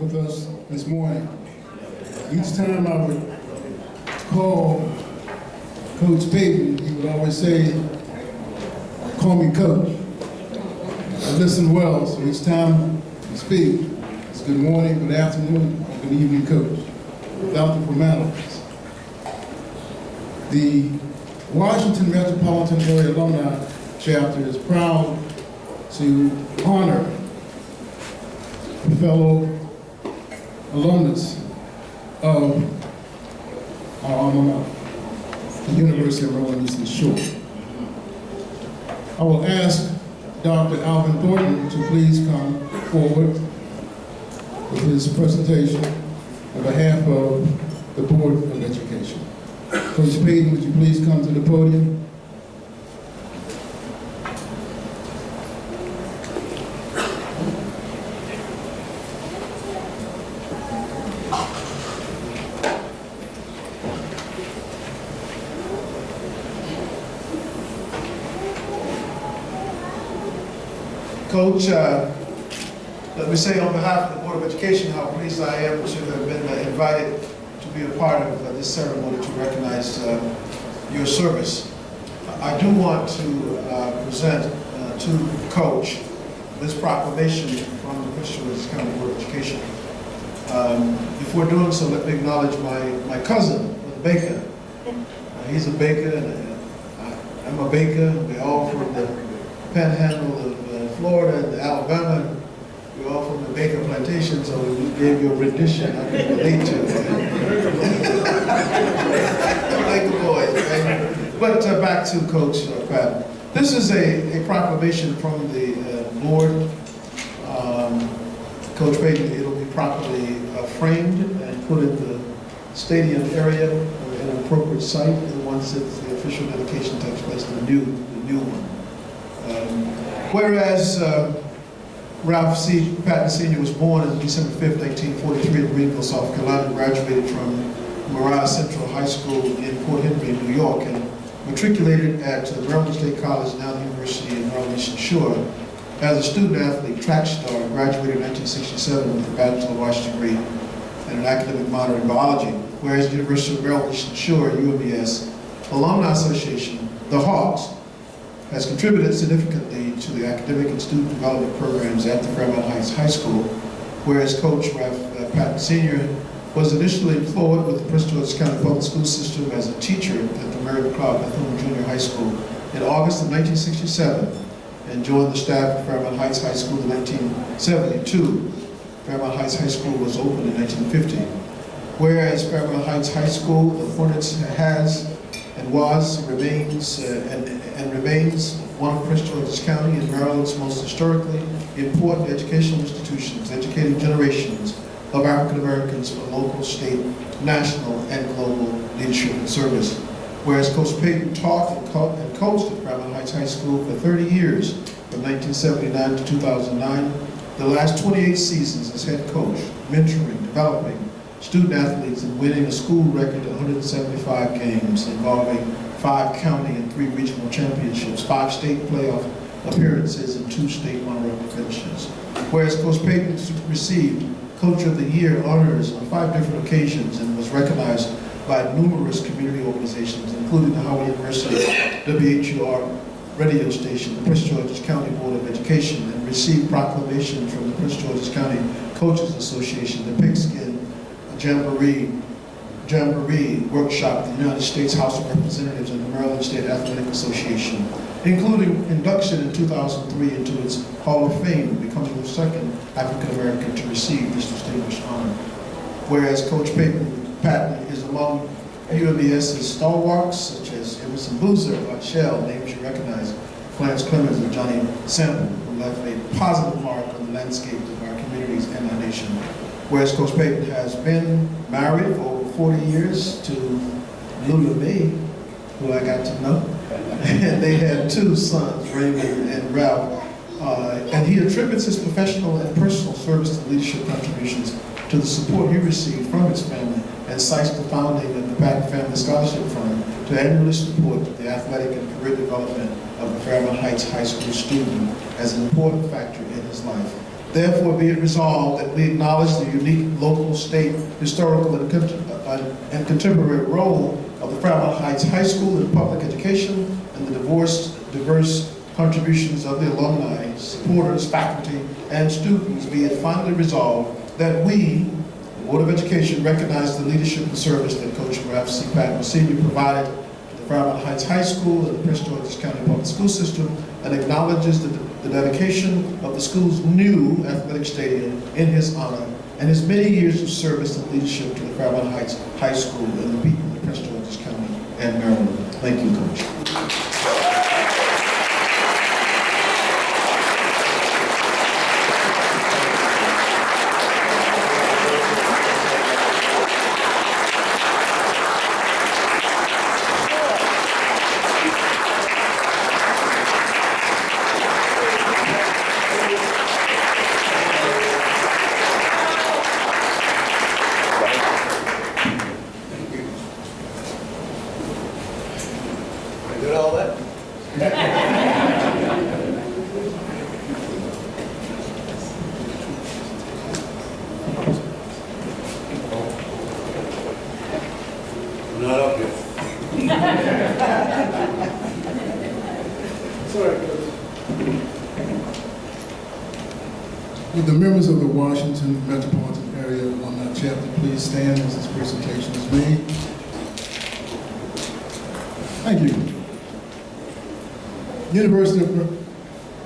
with us this morning. Each time I would call Coach Paden, he would always say, "Call me Coach." I listen well, so each time you speak, it's good morning, good afternoon, good evening, Coach, without the formalities. The Washington Metropolitan Area Alumni Chapter is proud to honor a fellow alumnus of our alma mater, the University of Maryland Eastern Shore. I will ask Dr. Alvin Thornton to please come forward with his presentation on behalf of the Board of Education. Coach Paden, would you please come to the podium? Coach, let me say on behalf of the Board of Education how pleased I am to have been invited to be a part of this ceremony to recognize your service. I do want to present to Coach this proclamation from the Prince George's County Board of Education. Before doing so, let me acknowledge my cousin, the baker. He's a baker, and I'm a baker. We're all from the panhandle of Florida and Alabama. We're all from the Baker Plantation, so we gave you a rendition I can relate to. Like the boys, right? But back to Coach Paden. This is a proclamation from the board. Coach Paden, it'll be properly framed and put in the stadium area in an appropriate site, and once the official dedication takes place, the new one. Whereas Ralph C. Paden Sr. was born on December 5, 1943 in Greenville, South Carolina, graduated from Moriah Central High School in Port Henry, New York, and matriculated at Maryland State College, now the University of Maryland Eastern Shore. As a student athlete, track star, graduated in 1967 with a Bachelor of Arts degree and an academic minor in biology. Whereas the University of Maryland Eastern Shore, UMES, Alumni Association, the Hawks, has contributed significantly to the academic and student development programs at the Fairmont Heights High School, whereas Coach Ralph Paden Sr. was initially employed with the Prince George's County Public School System as a teacher at the Mary McLeod Bethune Jr. High School in August of 1967 and joined the staff of Fairmont Heights High School in 1972. Fairmont Heights High School was opened in 1950. Whereas Fairmont Heights High School, the Hornets has and remains one of Prince George's County and Maryland's most historically important educational institutions, educating generations of African Americans for local, state, national, and global leadership and service. Whereas Coach Paden taught and coached at Fairmont Heights High School for 30 years, from 1979 to 2009, the last 28 seasons as head coach, mentoring, developing student athletes and winning a school record 175 games involving 5 county and 3 regional championships, 5 state playoff appearances, and 2 state runner-up finishes. Whereas Coach Paden received Coach of the Year honors on 5 different occasions and was recognized by numerous community organizations, including the Howard University WHUR radio station, the Prince George's County Board of Education, and received proclamation from the Prince George's County Coaches Association, the Pigskin Jamboree Workshop, the United States House of Representatives, and the Maryland State Athletic Association, including induction in 2003 into its Hall of Fame, becoming the second African American to receive this distinguished honor. Whereas Coach Paden is among UMES's stalwarts, such as Emerson Boozer, Bud Shell, names you recognize, Clarence Clemens, and Johnny Sample, who left a positive mark on the landscape of our communities and our nation. Whereas Coach Paden has been married for over 40 years to Lula May, who I got to know, and they had 2 sons, Raymond and Ralph, and he attributes his professional and personal service and leadership contributions to the support he received from his family and cites the founding of the Paden Family Scholarship Fund to annually support the athletic and career development of a Fairmont Heights High School student as an important factor in his life. Therefore, be it resolved that we acknowledge the unique local, state, historical, and contemporary role of the Fairmont Heights High School in public education and the diverse contributions of the alumni, supporters, faculty, and students. Be it finally resolved that we, the Board of Education, recognize the leadership and service that Coach Ralph C. Paden Sr. provided to the Fairmont Heights High School and the Prince George's County Public School System, and acknowledges the dedication of the school's new athletic stadium in his honor and his many years of service and leadership to the Fairmont Heights High School and the people of Prince George's County and Maryland. Thank you, Coach. Did all that? I'm not up here. Sorry, Coach. Would the members of the Washington Metropolitan Area Alumni Chapter please stand as this presentation is made? Thank you. University of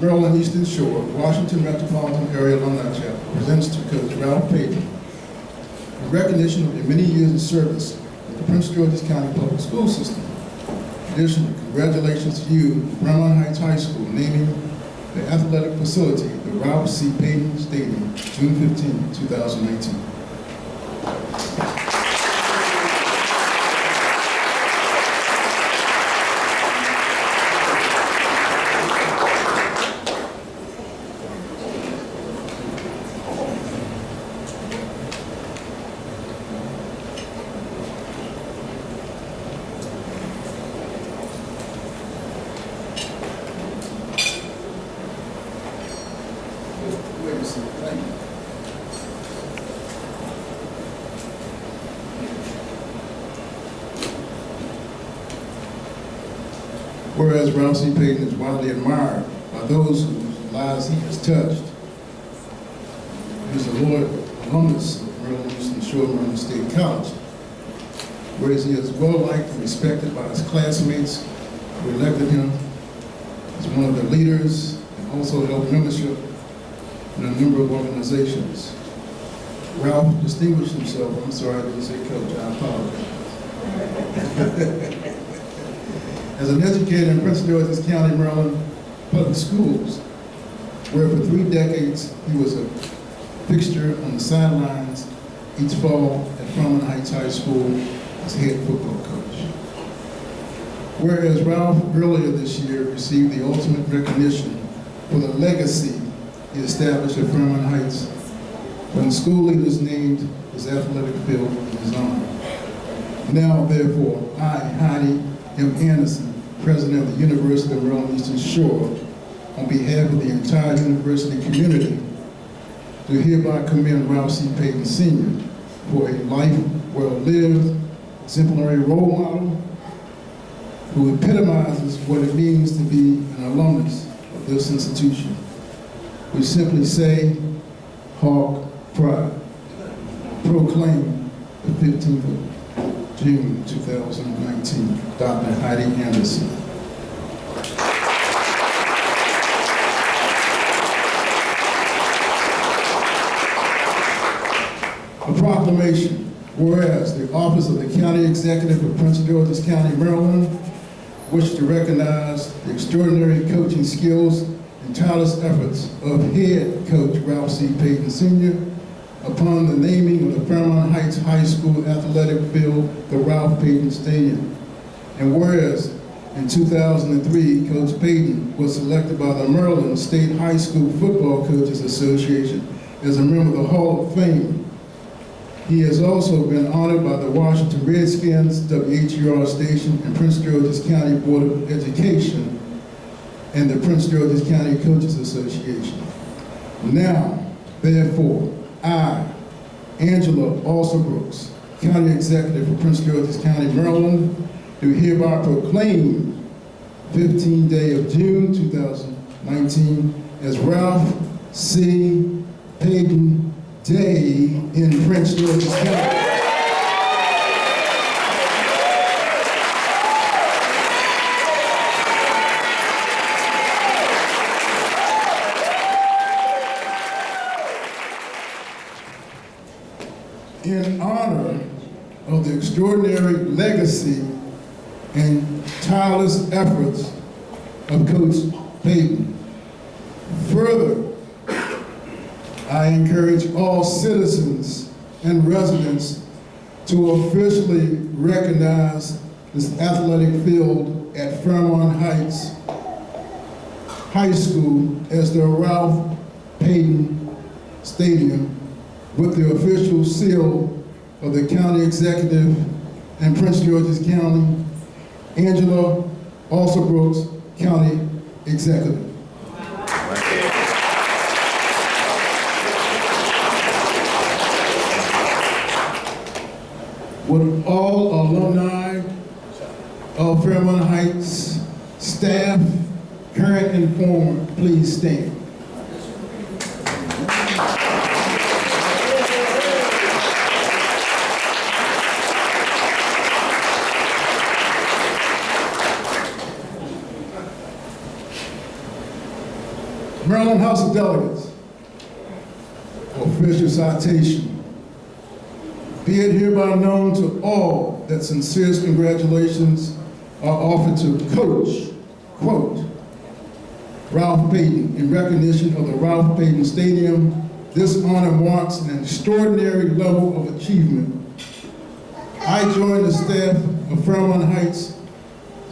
Maryland Eastern Shore, Washington Metropolitan Area Alumni Chapter presents to Coach Ralph Paden in recognition of your many years of service with the Prince George's County Public School System. Additionally, congratulations to you, Fairmont Heights High School, naming the athletic facility the Ralph C. Paden Stadium, June 15, 2019. Thank you. Whereas Ralph C. Paden is widely admired by those whose lives he has touched. He is a Lord alumnus of Maryland Eastern Shore Maryland State College. Whereas he is well liked and respected by his classmates who elected him as one of their leaders and also held membership in a number of organizations. Ralph distinguished himself, I'm sorry I didn't say coach, I apologize. As an educator in Prince George's County, Maryland Public Schools, where for 3 decades he was a fixture on the sidelines each fall at Fairmont Heights High School as head football coach. Whereas Ralph earlier this year received the ultimate recognition for the legacy he established at Fairmont Heights when school leaders named his athletic field in his honor. Now, therefore, I, Heidi M. Anderson, President of the University of Maryland Eastern Shore, on behalf of the entire university community, do hereby commend Ralph C. Paden Sr. for a life well-lived, exemplary role model who epitomizes what it means to be an alumnus of this institution. We simply say, Hawk Pride. Proclaim the 15th of June 2019. Dr. Heidi Anderson. A proclamation. Whereas the Office of the County Executive of Prince George's County, Maryland, wishes to recognize the extraordinary coaching skills and tireless efforts of head coach Ralph C. Paden Sr. upon the naming of the Fairmont Heights High School athletic field, the Ralph Paden Stadium. And whereas in 2003, Coach Paden was selected by the Maryland State High School Football Coaches Association as a member of the Hall of Fame. He has also been honored by the Washington Redskins, WHER station, and Prince George's County Board of Education, and the Prince George's County Coaches Association. Now, Therefore, I, Angela Alsobrooks, County Executive for Prince George's County, Maryland, do hereby proclaim 15th day of June 2019 as Ralph C. Paden Day in Prince George's County. In honor of the extraordinary legacy and tireless efforts of Coach Paden. Further, I encourage all citizens and residents to officially recognize this athletic field at Fairmont Heights High School as the Ralph Paden Stadium with the official seal of the County Executive and Prince George's County, Angela Alsobrooks, County Executive. Would all alumni of Fairmont Heights staff, current and former, please stand. Maryland House of Delegates, official citation. Be it hereby known to all that sincerest congratulations are offered to Coach, quote, Ralph Paden in recognition of the Ralph Paden Stadium. This honor marks an extraordinary level of achievement. I join the staff of Fairmont Heights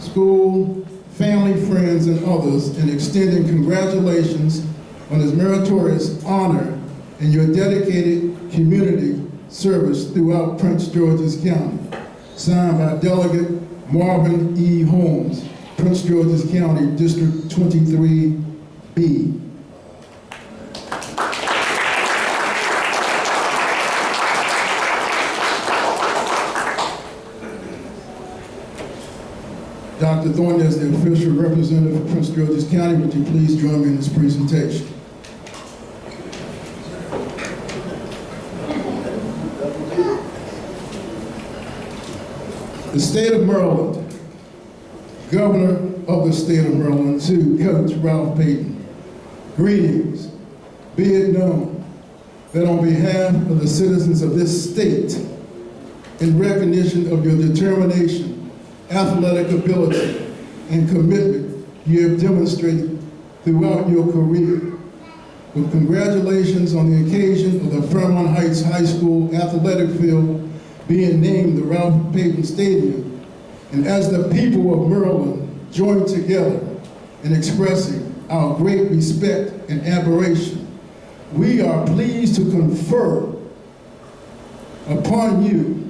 School, family, friends, and others in extending congratulations on this meritorious honor and your dedicated community service throughout Prince George's County. Signed by Delegate Marvin E. Holmes, Prince George's County, District 23B. Dr. Thornton, as the official representative of Prince George's County, would you please join me in this presentation? The state of Maryland, Governor of the state of Maryland, to Coach Ralph Paden. Greetings. Be it known that on behalf of the citizens of this state, in recognition of your determination, athletic ability, and commitment you have demonstrated throughout your career. With congratulations on the occasion of the Fairmont Heights High School athletic field being named the Ralph Paden Stadium, and as the people of Maryland join together in expressing our great respect and admiration, we are pleased to confer upon you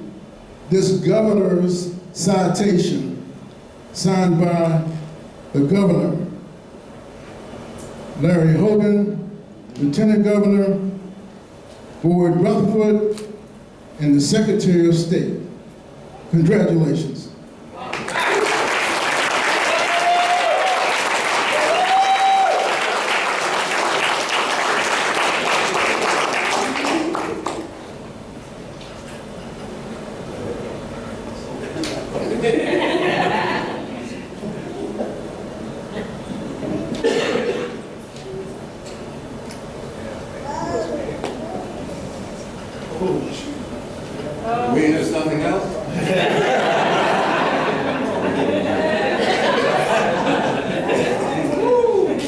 this governor's citation signed by the governor, Larry Hogan, Lieutenant Governor Boyd Rutherford, and the Secretary of State. Congratulations. Mean there's nothing else?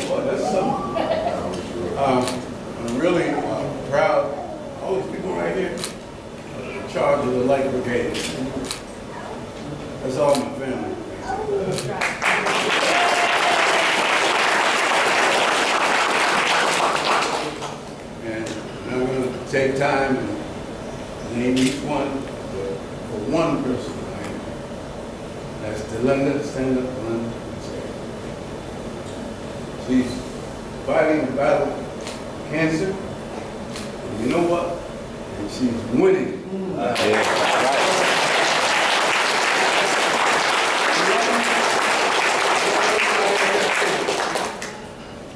Well, that's something. I'm really proud. All these people right here in charge of the Light Brigade. That's all my family. And I'm going to take time and name each one for one person. That's Delinda. Stand up, Delinda. She's fighting the battle of cancer. know what? And she's winning.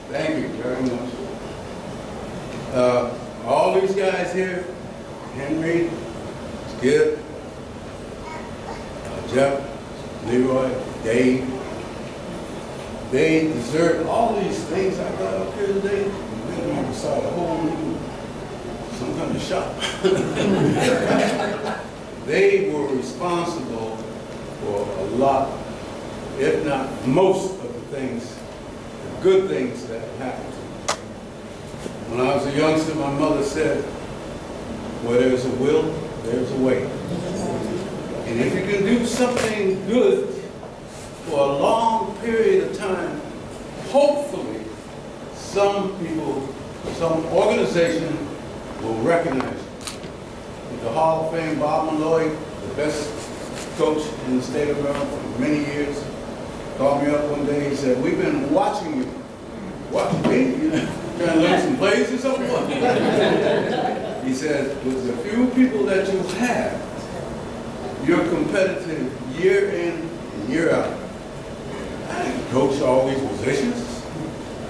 Thank you very much. All these guys here, Henry, Skip, Jeff, Leroy, Dave, they deserve all these things I got up here today. I'm beside a whole some kind of shop. They were responsible for a lot, if not most of the things, the good things that happened to me. When I was a youngster, my mother said, where there's a will, there's a way. And if you can do something good for a long period of time, hopefully some people, some organization will recognize you. The Hall of Fame, Bob Malloy, the best coach in the state of Maryland for many years, called me up one day. He said, "We've been watching you." Watching me? You know, trying to learn some plays or something? He said, with the few people that you have, you're competitive year in and year out. I didn't coach all these positions.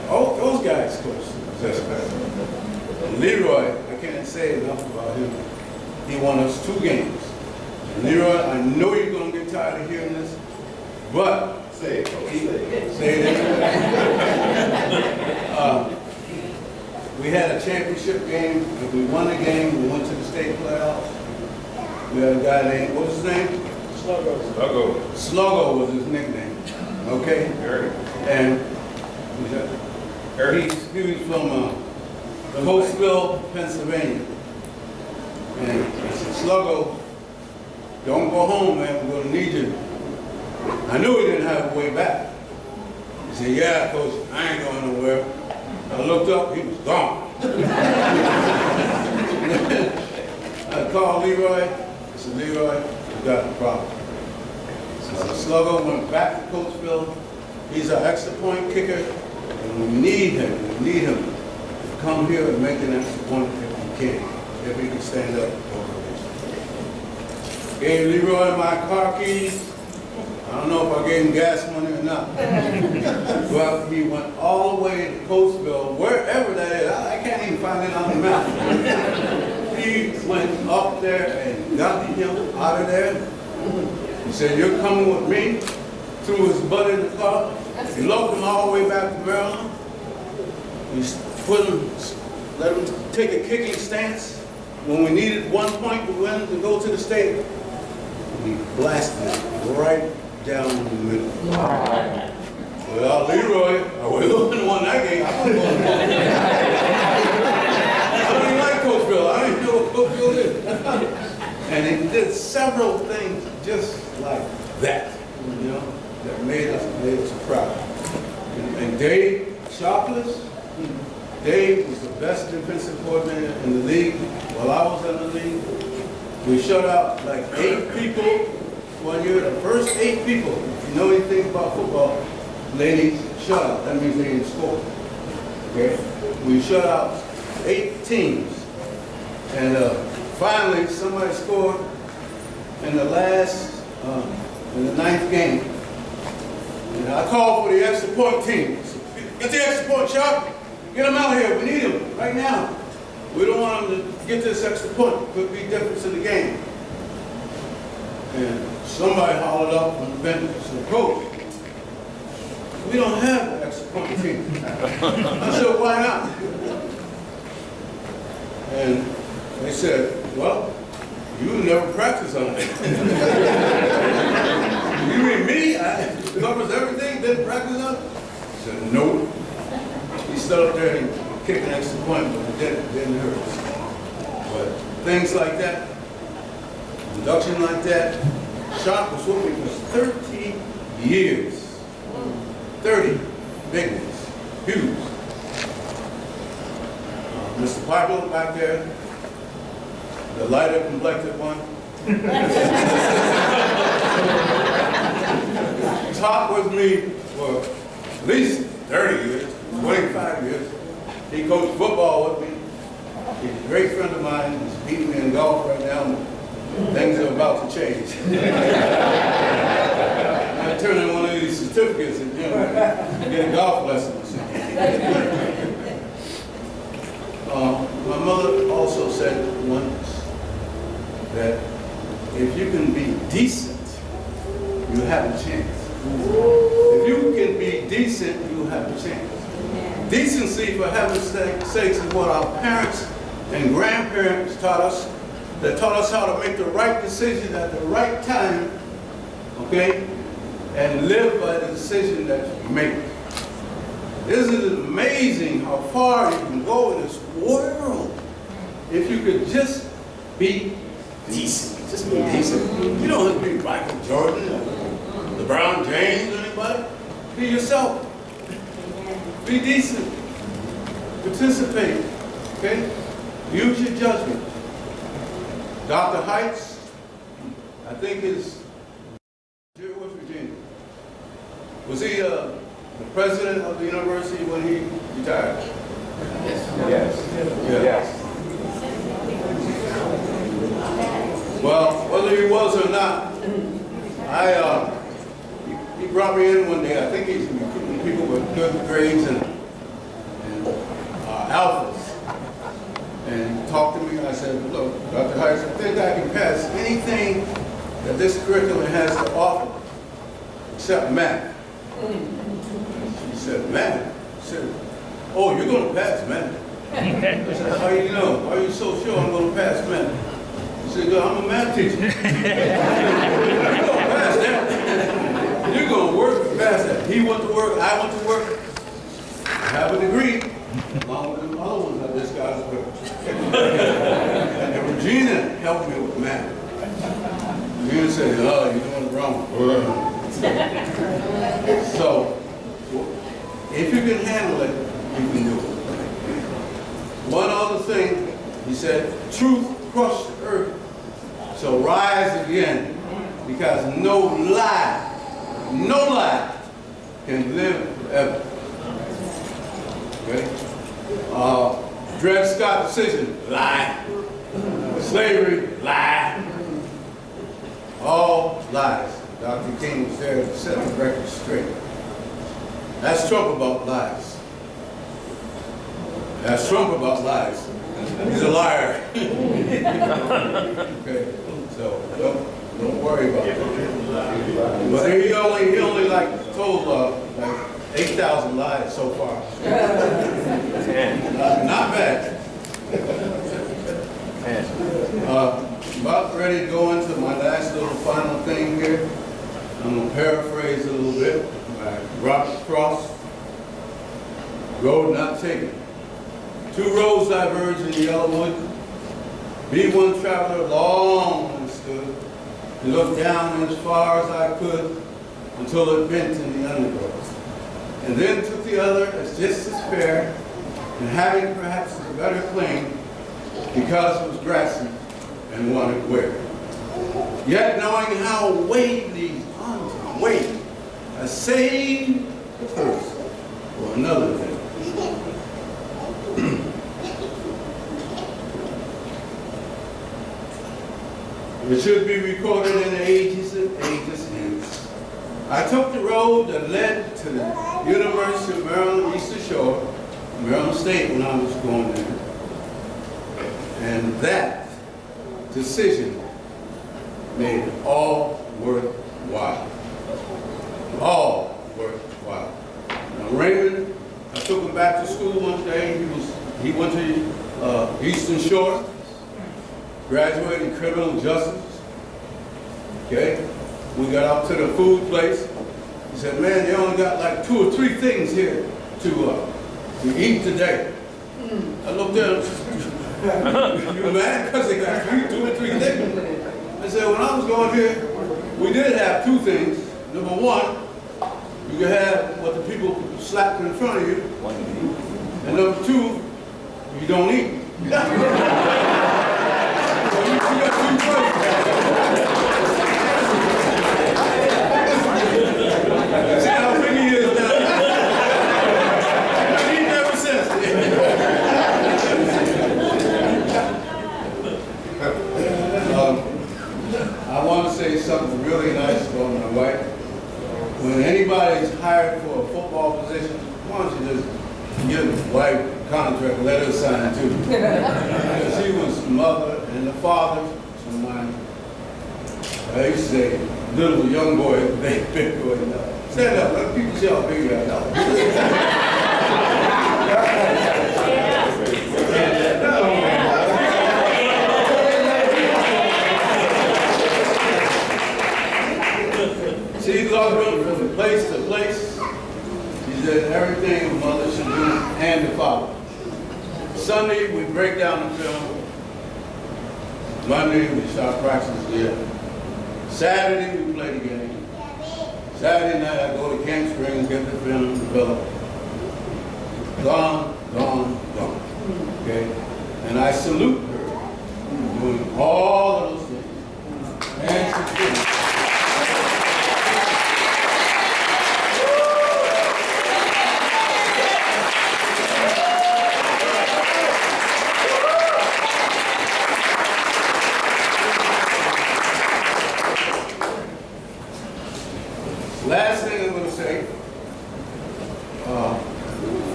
Oh, those guys coach positions. And Leroy, I can't say enough about him. He won us 2 games. And Leroy, I know you're going to get tired of hearing this, but say it, Coach. Say it anyway. We had a championship game. If we won the game, we went to the state playoffs. We had a guy named, what was his name? Sluggo. Sluggo was his nickname. Okay? And he was from Coatesville, Pennsylvania. And I said, Sluggo, don't go home, man. We're going to need you. I knew he didn't have a way back. He said, yeah, Coach, I ain't going nowhere. I looked up, he was gone. I called Leroy. I said, Leroy, we got a problem. So Sluggo went back to Coatesville. He's our extra point kicker, and we need him. We need him to come here and make an extra point if he can. If he can stand up. Gave Leroy my car keys. I don't know if I gave him gas money or not. But he went all the way to Coatesville, wherever that is. I can't even find it on the map. He went up there and got him out of there. He said, you're coming with me. Threw his butt in the car. He loaded him all the way back to Maryland. He put him, let him take a kicking stance. When we needed 1 point to win to go to the state, we blasted it right down the middle. Well, Leroy, we wouldn't won that game. I don't even like Coatesville. I don't even know what Coatesville is. And he did several things just like that, you know, that made us proud. And Dave Sharpless, Dave was the best defensive coordinator in the league while I was in the league. We shut out like 8 people one year. The first 8 people, if you know anything about football, ladies, shut out. That means they didn't score. Okay? We shut out 8 teams. And finally, somebody scored in the last, in the 9th game. And I called for the extra point team. Get the extra point, Sharp. Get them out here. We need them right now. We don't want them to get this extra point. Could be difference in the game. And somebody hollered up on the bench and said, Coach, we don't have the extra point team. I said, why not? And they said, well, you never practice on it. You mean me? I covers everything, didn't practice on it? I said, nope. He stood up there and kicked an extra point, but it didn't hurt us. But things like that, induction like that, Sharp was with me for 30 years. 30 big ones, huge. Mr. Piper back there, the lighter complected one. Talked with me for at least 30 years, 25 years. He coached football with me. He's a great friend of mine. He's beating me in golf right now. Things are about to change. I turn in one of these certificates and get a golf lesson. My mother also said once that if you can be decent, you have a chance. If you can be decent, you have a chance. Decency, for heaven's sakes, is what our parents and grandparents taught us. They taught us how to make the right decision at the right time, okay? And live by the decision that you make. Isn't it amazing how far you can go in this world if you could just be decent? Just be decent. You don't have to be Michael Jordan or LeBron James or anybody. Be yourself. Be decent. Participate. Okay? Use your judgment. Dr. Heights, I think is West Virginia. Was he the president of the university when he retired? Yes. Well, whether he was or not, he brought me in one day. I think he's recruiting people with good grades and alphas. And talked to me, and I said, look, Dr. Heights, I think I can pass anything that this curriculum has to offer, except math. She said, math? I said, oh, you're going to pass math. I said, how do you know? Why are you so sure I'm going to pass math? He said, well, I'm a math teacher. You're going to pass that. You're going to work to pass that. He went to work, I went to work. I have a degree, along with the other ones I just got as well. And Regina helped me with math. Regina said, oh, you're doing it wrong. So, if you can handle it, you can do it. One other thing, he said, truth crushed the earth, so rise again, because no lie can live forever. Okay? Dred Scott decision, lie. Slavery, lie. All lies. Dr. King was there to set the record straight. That's Trump about lies. That's Trump about lies. He's a liar. Okay, so don't worry about it. But he only like told like 8,000 lies so far. Not bad. About ready to go into my last little final thing here. I'm going to paraphrase a little bit. Robert Frost, road not taken. Two roads diverged in Yellowwood. B1 traveler long and stood. He looked down as far as I could until it bent in the undergrowth. And then took the other as just as fair, and having perhaps a better claim because it was grassy and wanted wear. Yet knowing how weight these arms weight, I saved the first for another thing. It should be recorded in the ages and ages hence. I took the road that led to the University of Maryland Eastern Shore, Maryland State when I was going there. And that decision made it all worthwhile. All worthwhile. Now Raymond, I took him back to school one day. He went to Eastern Shore, graduated in criminal justice. Okay? We got up to the food place. He said, man, they only got like 2 or 3 things here to eat today. I looked at him, you mad? Because they got 2 or 3 things. I said, when I was going here, we did have 2 things. Number 1, you could have what the people slapped in front of you. And number 2, you don't eat. So you got 2 choices. See how big he is now. He's never since. a football position, why don't you just get a wife contract, let her sign too. She was the mother and the father to my, I used to say, little young boy, big boy. Stand up, let people see how big you are. She loved him from place to place. She did everything a mother should do and the father. Sunday, we break down the film. Monday, we start practice there. Saturday, we play the game. Saturday night, I go to Camp Springs, get the film developed. Gone. Okay? And I salute her for doing all of those things. And she's doing it. Last thing I'm going to say,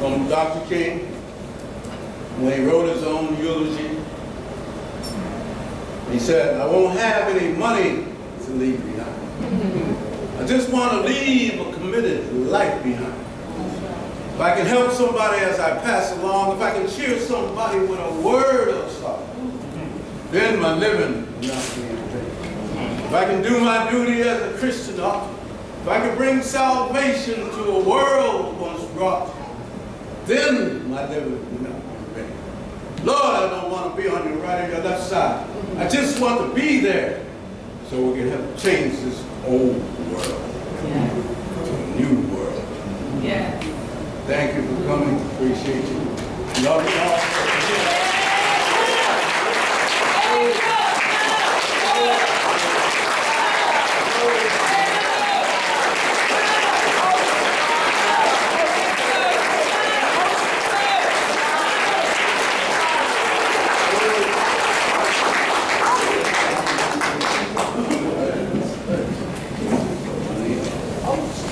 from Dr. King, when he wrote his own eulogy, he said, I won't have any money to leave behind. I just want to leave a committed life behind. If I can help somebody as I pass along, if I can cheer somebody with a word of something, then my living will not be in vain. If I can do my duty as a Christian doctor, if I can bring salvation to a world once brought, then my living will not be in vain. Lord, I don't want to be on your right or your left side. I just want to be there so we can help change this old world to a new world. Yeah. Thank you for coming. Appreciate you. Love you all.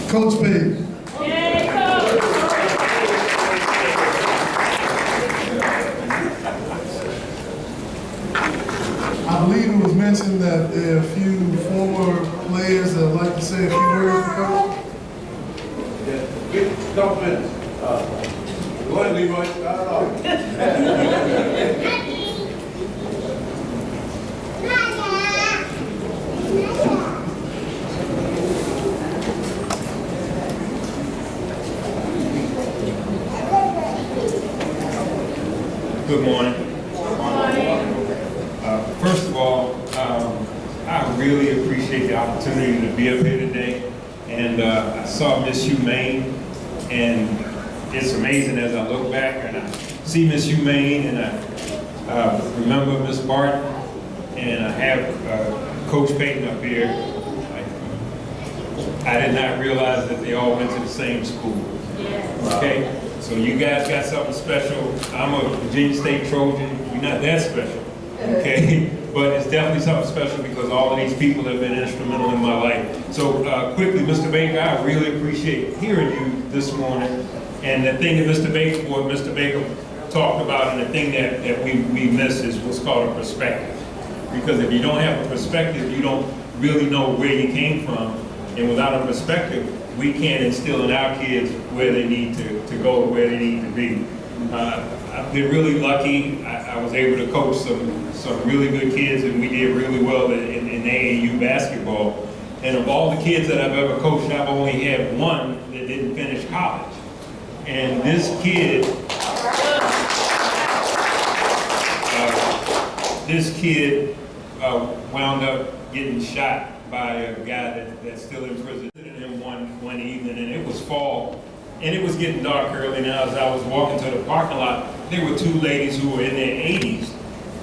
Coach Paden. I believe it was mentioned that there are a few former players that would like to say a few words to Coach. Yeah, get a couple minutes. Go ahead, Leroy. Start it off. Good morning. First of all, I really appreciate the opportunity to be up here today. And I saw Miss Humane, and it's amazing as I look back and I see Miss Humane, and I remember Miss Barton, and I have Coach Paden up here. I did not realize that they all went to the same school. Okay? So you guys got something special. I'm a Virginia State Trojan. You're not that special, okay? But it's definitely something special because all of these people have been instrumental in my life. So quickly, Mr. Baker, I really appreciate hearing you this morning. And the thing that Mr. Baker talked about, and the thing that we miss is what's called a perspective. Because if you don't have a perspective, you don't really know where you came from. And without a perspective, we can't instill in our kids where they need to go, where they need to be. I've been really lucky. I was able to coach some really good kids, and we did really well in AAU basketball. And of all the kids that I've ever coached, I've only had one that didn't finish college. And this kid wound up getting shot by a guy that's still in prison. In one evening, and it was fall, and it was getting dark early now. As I was walking to the parking lot, there were two ladies who were in their 80s,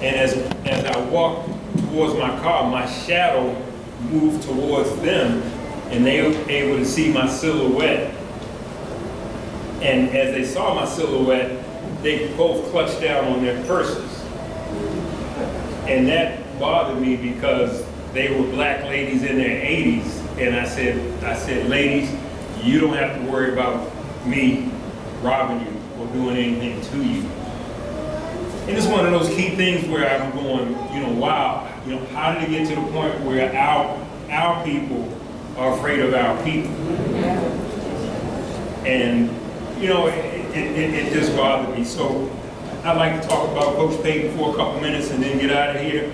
and as I walked towards my car, my shadow moved towards them, and they were able to see my silhouette. And as they saw my silhouette, they both clutched down on their purses, and that bothered me because they were black ladies in their 80s, and I said, ladies, you don't have to worry about me robbing you or doing anything to you. And it's one of those key things where I'm going, wow, how did it get to the point where our people are afraid of our people? And, it just bothered me. So I'd like to talk about Coach Paden for a couple minutes and then get out of here.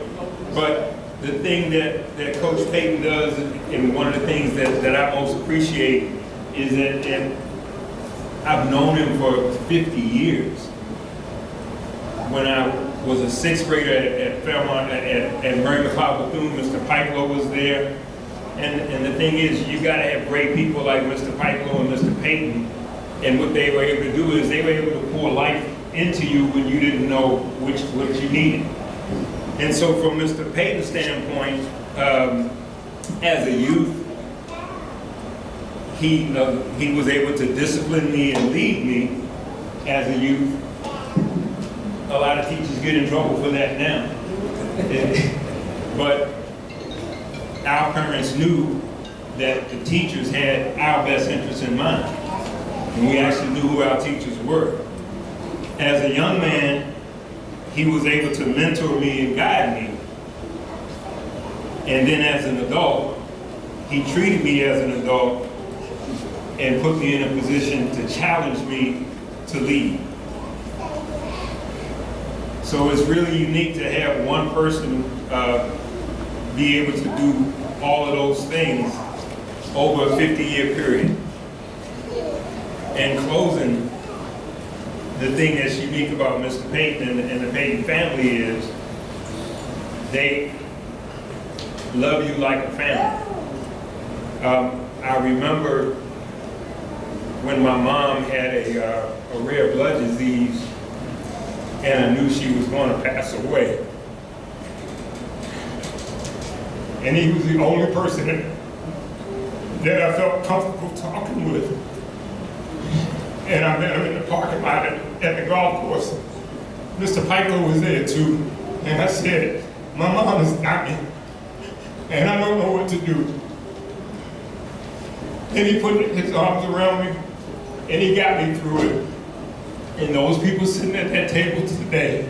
But the thing that Coach Paden does, and one of the things that I most appreciate, is that I've known him for 50 years. When I was a sixth grader at Fairmont, at Mary McLeod Bethune, Mr. Pipelow was there. And the thing is, you gotta have great people like Mr. Pipelow and Mr. Paden. And what they were able to do is they were able to pour life into you when you didn't know what you needed. And so from Mr. Paden's standpoint, as a youth, he was able to discipline me and lead me as a youth. A lot of teachers get in trouble for that now. But our parents knew that the teachers had our best interests in mind. And we actually knew who our teachers were. As a young man, he was able to mentor me and guide me. And then as an adult, he treated me as an adult and put me in a position to challenge me to lead. So it's really unique to have one person be able to do all of those things over a 50-year period. And closing, the thing that's unique about Mr. Paden and the Paden family is they love you like a family. I remember when my mom had a rare blood disease and I knew she was going to pass away. And he was the only person that I felt comfortable talking with. And I met him in the parking lot at the golf course. Mr. Piper was there too. And I said, my mom is dying, and I don't know what to do. And he put his arms around me, and he got me through it. And those people sitting at that table today,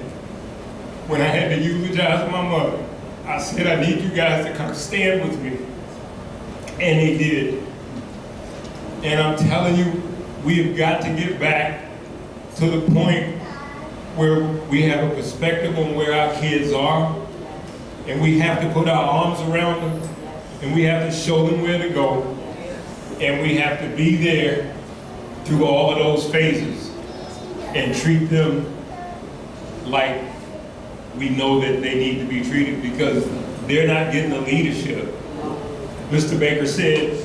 when I had to eulogize my mother, I said, I need you guys to come stand with me. And they did. And I'm telling you, we have got to get back to the point where we have a perspective on where our kids are, and we have to put our arms around them, and we have to show them where to go, and we have to be there through all of those phases and treat them like we know that they need to be treated, because they're not getting the leadership. Mr. Baker said,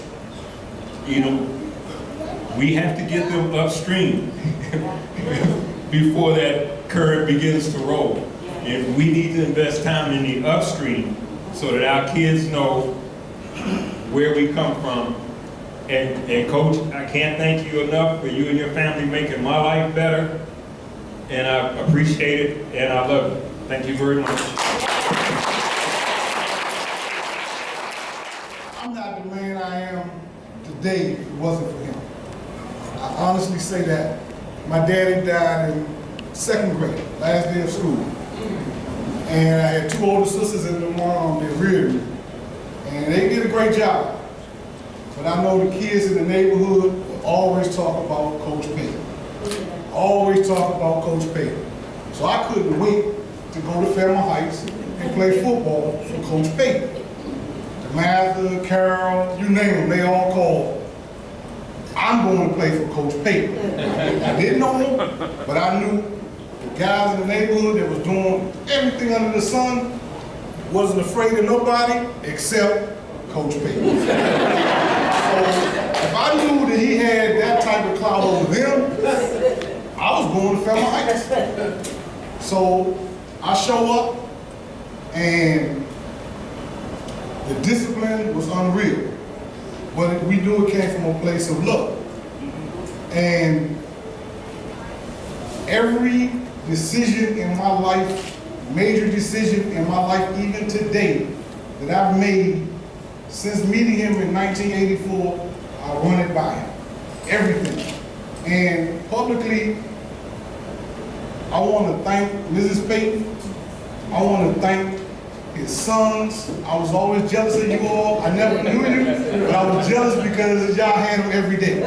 we have to get them upstream before that current begins to roll. And we need to invest time in the upstream so that our kids know where we come from. And Coach, I can't thank you enough for you and your family making my life better. And I appreciate it, and I love it. Thank you very much. I'm not the man I am today if it wasn't for him. I honestly say that. My daddy died in second grade, last day of school. And I had two older sisters and a mom that reared me. And they did a great job. But I know the kids in the neighborhood will always talk about Coach Paden. Always talk about Coach Paden. So I couldn't wait to go to Fairmont Heights and play football for Coach Paden. Martha, Carol, you name them, they all called. I'm going to play for Coach Paden. I didn't know him, but I knew the guys in the neighborhood that was doing everything under the sun, wasn't afraid of nobody except Coach Paden. So if I knew that he had that type of clout over them, I was going to Fairmont Heights. So I show up, and the discipline was unreal. But we knew it came from a place of love. And every decision in my life, major decision in my life, even today, that I've made since meeting him in 1984, I run it by him. everything. And publicly, I want to thank Mrs. Paden. I want to thank his sons. I was always jealous of you all. I never knew you, but I was jealous because y'all had them every day.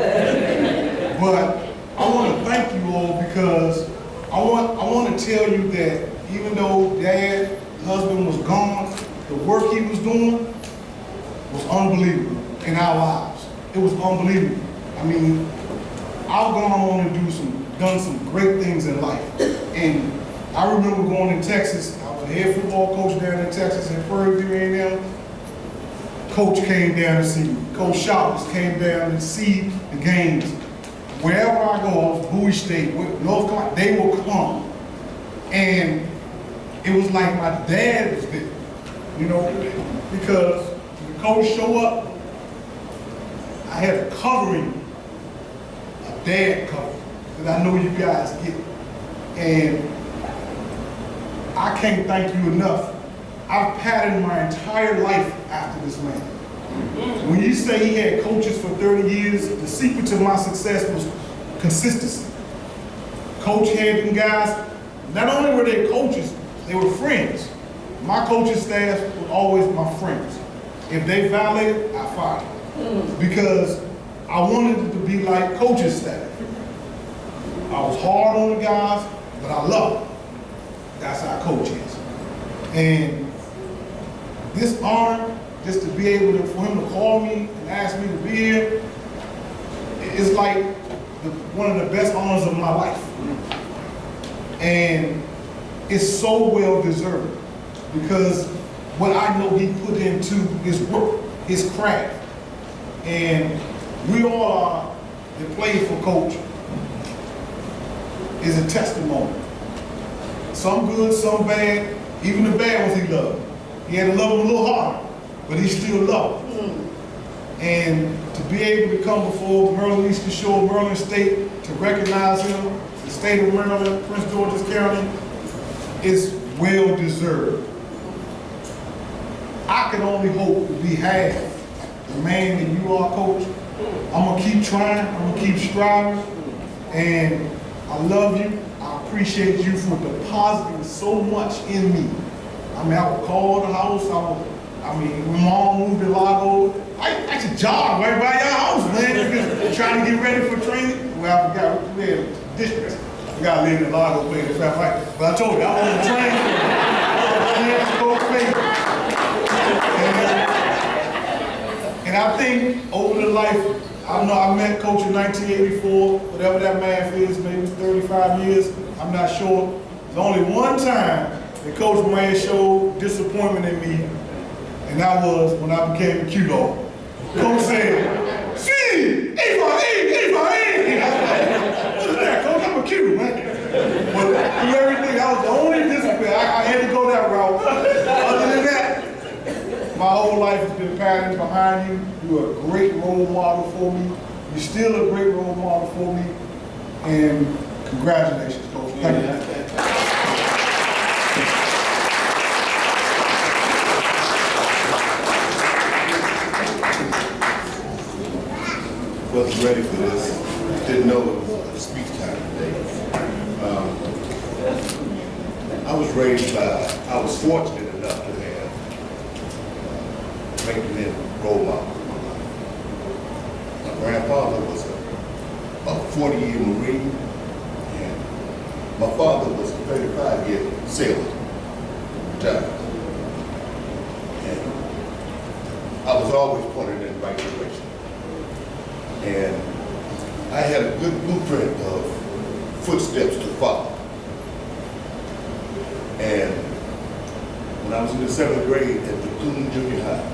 But I want to thank you all because I want to tell you that even though Dad, husband was gone, the work he was doing was unbelievable in our lives. It was unbelievable. I mean, I've gone on to done some great things in life. And I remember going to Texas. I was a head football coach down in Texas at Prairie View A&M. Coach came down to see me. Coach Shoppers came down to see the games. Wherever I go, I was Bowie State, North Carolina, they will come. And it was like my dad was there, you know, because when the coach show up, I had a covering, a dad cover, that I know you guys get. And I can't thank you enough. I've patterned my entire life after this man. When you say he had coaches for 30 years, the secret to my success was consistency. Coach had them guys, not only were they coaches, they were friends. My coaching staff was always my friends. If they violated, I fired them. Because I wanted it to be like coaching staff. I was hard on the guys, but I love them. That's how coach is. And this honor, just to be able to, for him to call me and ask me to be here, it's like one of the best honors of my life. And it's so well deserved because what I know he put into his work, his craft. And we all are, that played for Coach, is a testimony. Some good, some bad, even the bad ones he loved. He had to love them a little harder, but he still loved them. And to be able to come before Maryland Eastern Shore, Maryland State, to recognize him, the state of Maryland, Prince George's County, is well deserved. I can only hope to be half the man that you are, Coach. I'm gonna keep trying, I'm gonna keep striving, and I love you. I appreciate you for depositing so much in me. I mean, I would call the house, when Mom moved to Lago, I should jog right by your house, man, just trying to get ready for training. Well, I forgot, we had districts. We got to live in Lago, play the Fairmont Heights. But I told you, I want to train for and I think over the life, I know I met Coach in 1984, whatever that math is, maybe 35 years, I'm not sure. There's only one time that Coach may have showed disappointment in me, and that was when I became a Q-Dog. Coach said, "See, A-for-E, A-for-E." I was like, "What is that, Coach? I'm a Q, man." But through everything, I was the only discipline. I had to go that route. Other than that, my whole life has been patterned behind you. You're a great role model for me. You're still a great role model for me. And congratulations, Coach. Thank you. Wasn't ready for this. Didn't know it was a speech time today. I was raised by, I was fortunate enough to have great men role models in my life. My grandfather was a 40-year Marine, and my father was a 35-year sailor, retired. And I was always pointed in the right direction. And I had a good blueprint of footsteps to follow. And when I was in the 7th grade at Bethune Junior High,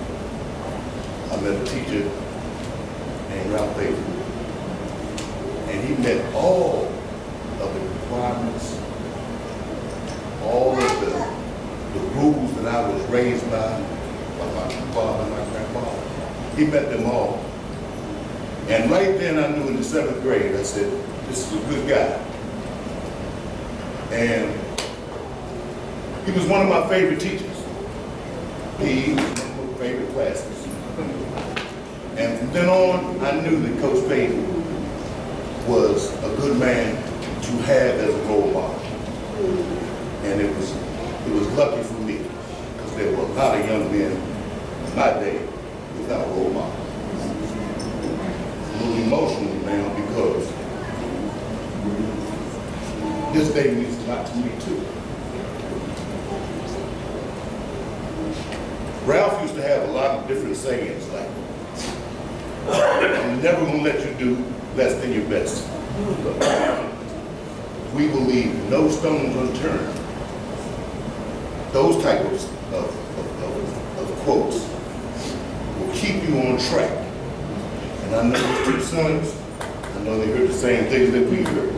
I met a teacher named Ralph Paden. And he met all of the requirements, all of the rules that I was raised by my father and my grandfather. He met them all. And right then I knew in the 7th grade, I said, this is a good guy. And he was one of my favorite teachers. He was one of my favorite classes. And from then on, I knew that Coach Paden was a good man to have as a role model. And it was lucky for me, because there were a lot of young men in my day without role models. I'm a little emotional now because this day means a lot to me too. Ralph used to have a lot of different sayings like, I'm never gonna let you do less than your best. We will leave no stones unturned. Those type of quotes will keep you on track. And I know his two sons, I know they heard the same things that we heard.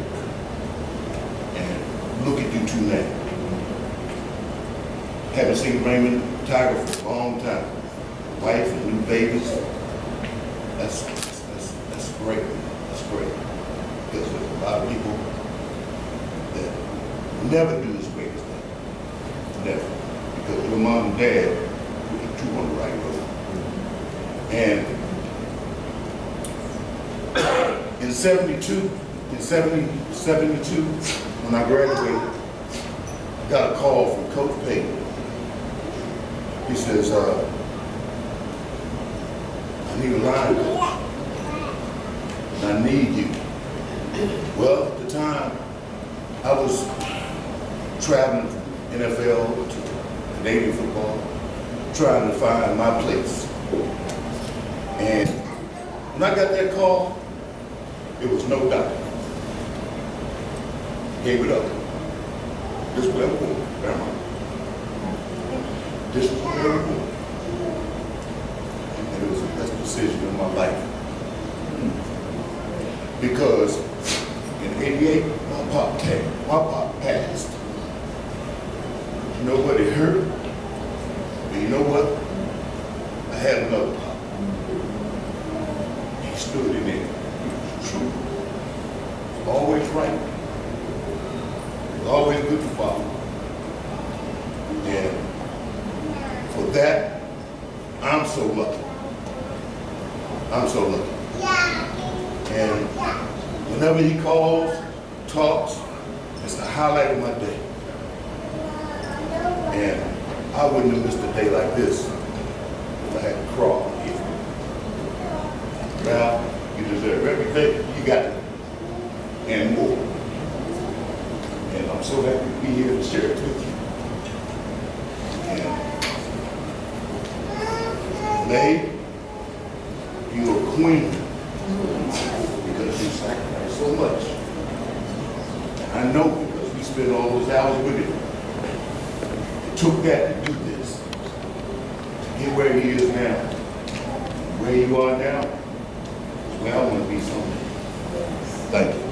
And look at you two now. Haven't seen Raymond Tiger for a long time. Wife and new babies. That's great. That's great. Because there's a lot of people that never do as great as that. Never. Because your mom and dad put you two on the right road. And in 72, when I graduated, I got a call from Coach Paden. He says, I need a line coach. And I need you. Well, at the time, I was traveling from NFL to Canadian football, trying to find my place. And when I got that call, it was no doubt. Gave it up. This is where I'm going, Fairmont. This is where I'm going. And it was the best decision of my life. Because in '88, my pop passed. You know what, it hurt? But you know what? I had another pop. He stood in there. True. Always right. Always good to follow. And for that, I'm so lucky. I'm so lucky. And whenever he calls, talks, it's the highlight of my day. And I wouldn't have missed a day like this if I had to crawl here. Ralph, you deserve everything. You got it. And more. And I'm so happy to be here to share it with you. And May, you're a queen because you sacrificed so much. And I know because we spent all those hours with you. It took that to do this. To get where he is now. Where you are now is where I want to be someday. Thank you.